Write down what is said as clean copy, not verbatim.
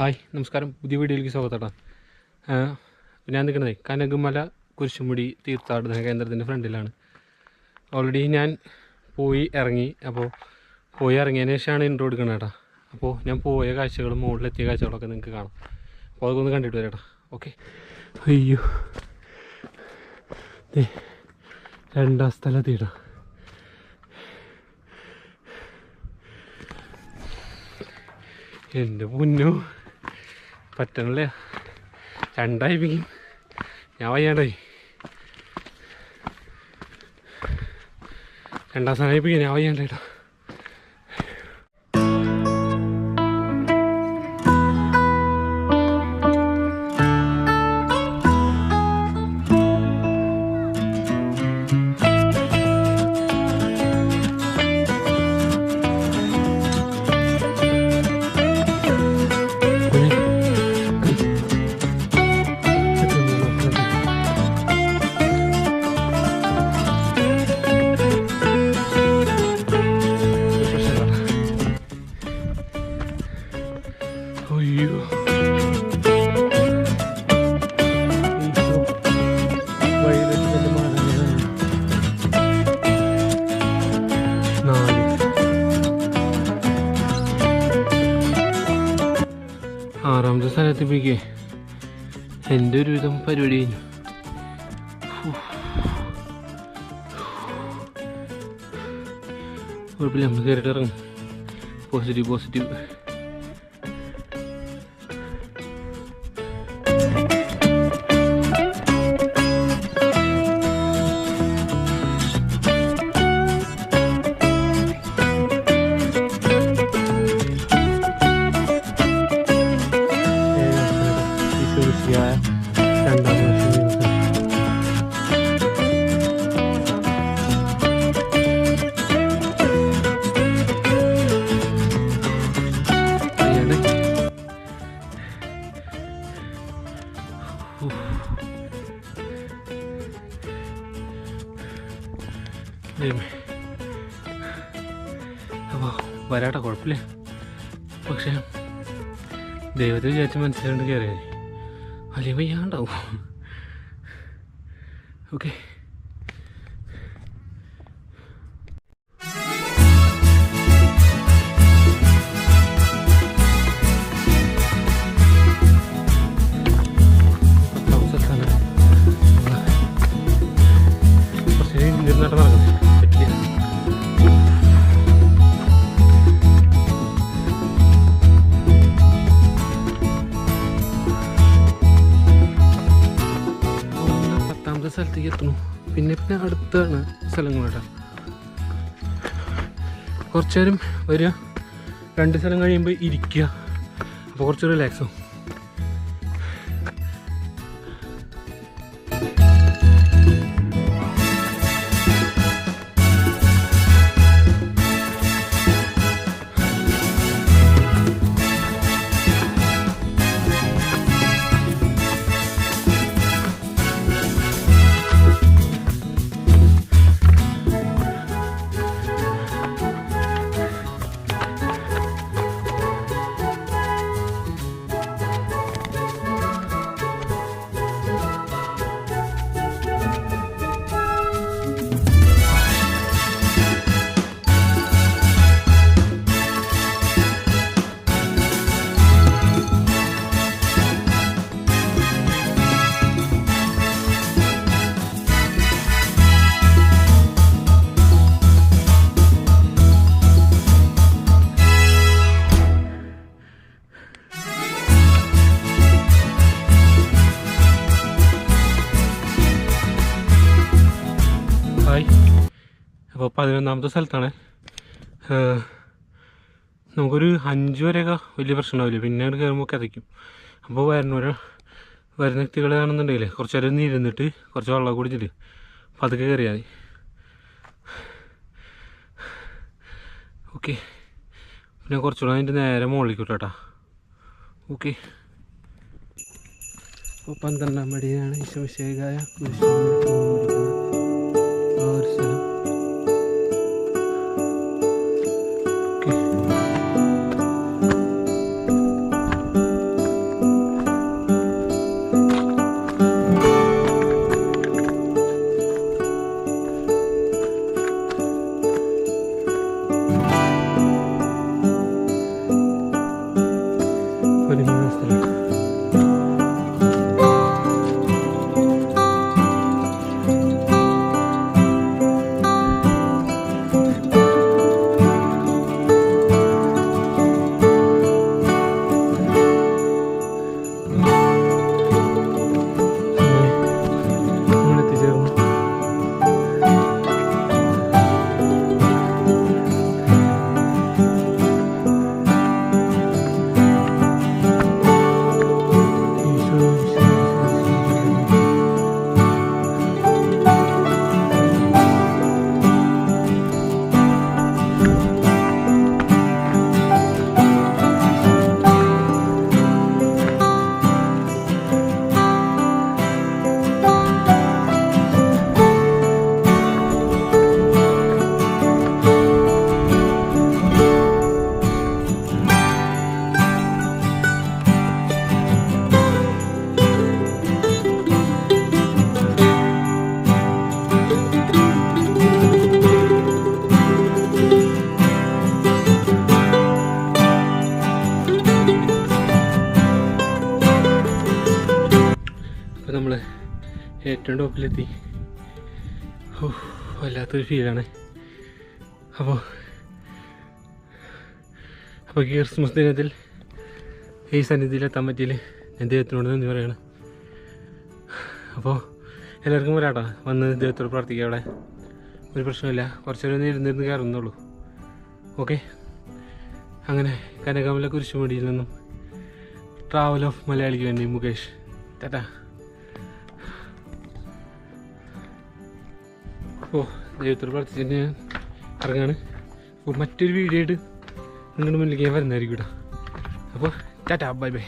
Hi നമസ്കാരം, പുതിയ വീഡിയോയിലേക്ക് സ്വാഗതം. ഞാൻ നിൽക്കുന്നത് കനകമല കുരിശുമുടി തീർത്ഥാടന കേന്ദ്രത്തിൻ്റെ ഫ്രണ്ടിലാണ്. ഓൾറെഡി ഞാൻ പോയി ഇറങ്ങി. അപ്പോൾ പോയി ഇറങ്ങിയതിന് ശേഷമാണ് ഇൻട്രോ എടുക്കുന്നത് കേട്ടോ. അപ്പോൾ ഞാൻ പോയ കാഴ്ചകളും മുകളിലെത്തിയ കാഴ്ചകളൊക്കെ നിങ്ങൾക്ക് കാണാം. അപ്പോൾ അതൊക്കെ ഒന്ന് കണ്ടിട്ട് വരാം കേട്ടോ. ഓക്കെ. അയ്യോ, രണ്ടാം സ്ഥലത്തിടാ. എൻ്റെ പൊന്നു പറ്റണല്ലേ, രണ്ടായിപ്പിക്കും. ഞാൻ വയ്യാണ്ടായി. രണ്ടാം സ്ഥാനമായിപ്പിക്കും. ഞാൻ വയ്യാണ്ടായിട്ടാ. അയ്യോ, ആറാമത്തെ സ്ഥലത്തിപ്പിക്കേ എൻ്റെ ഒരുവിധം പരിപാടി കഴിഞ്ഞു. കുഴപ്പമില്ല, നമ്മൾ കയറിയിട്ട് ഇറങ്ങും. പോസിറ്റീവ്. അപ്പോൾ വരാട്ടെ, കുഴപ്പമില്ല. പക്ഷേ ദൈവത്തെ വിചാരിച്ച് മനസ്സിലാണ്ട് കയറിയാൽ അല്ലെങ്കിൽ വയ്യാണ്ടാവും. ഓക്കെ. സ്ഥലത്തേക്ക് എത്തണു. പിന്നെ അടുത്താണ് സ്ഥലങ്ങളുടെ. കുറച്ചു നേരം വരിക, 2 സ്ഥലം കഴിയുമ്പോൾ ഇരിക്കുക. അപ്പോൾ കുറച്ച് റിലാക്സും. അപ്പോൾ 11ാമത്തെ സ്ഥലത്താണ്. നമുക്കൊരു 5 വരെയൊക്കെ വലിയ പ്രശ്നം ഉണ്ടാവില്ല. പിന്നെ അത് കയറുമ്പോൾ കഥയ്ക്കും. അപ്പോൾ വരുന്ന വ്യക്തികളെ കാണുന്നുണ്ടെങ്കിൽ കുറച്ച് നേരം ഒന്ന് ഇരുന്നിട്ട് കുറച്ച് വെള്ളം കുടിച്ചിട്ട് പതുക്കെ കയറിയാൽ മതി. ഓക്കെ. പിന്നെ കുറച്ചുകൂടെ അതിൻ്റെ നേരെ മുകളിലേക്ക് വിട്ടോ. ഓക്കെ. അപ്പോൾ 12ാം പടിയാണ് ഈശോമിശിഹായ കുരിശുമൂടിക്കുന്ന ആ ഒരു സ്ഥലം. അപ്പോൾ നമ്മൾ ഏറ്റവും ടോപ്പിലെത്തി. വല്ലാത്തൊരു ഫീലാണ്. അപ്പോൾ ക്രിസ്മസ് ദിനത്തിൽ ഈ സന്നിധിയിലെത്താൻ പറ്റിയില്ല. ഞാൻ ദൈവത്തിനോട് നന്ദി പറയാണ്. അപ്പോൾ എല്ലാവർക്കും വരാട്ടോ, വന്ന് ദൈവത്തോട് പ്രാർത്ഥിക്കുക. അവിടെ ഒരു പ്രശ്നമില്ല, കുറച്ചൊരു ഇരുന്നിരുന്ന് കയറുന്നുള്ളൂ. ഓക്കെ, അങ്ങനെ കനകാമല കുരിശുമുടിയിൽ നിന്നും ട്രാവൽ ഓഫ് മലയാളിക്ക് വേണ്ടി മുകേഷ്, ടാറ്റാ. അപ്പോൾ ദൈവത്തോട് പ്രാർത്ഥിച്ചിട്ട് ഞാൻ ഇറങ്ങാണ്. അപ്പോൾ മറ്റൊരു വീഡിയോ ആയിട്ട് നിങ്ങളുടെ മുന്നിലേക്ക് ഞാൻ വരുന്നതായിരിക്കും കേട്ടോ. അപ്പോൾ ടാറ്റാ, ബൈ ബൈ.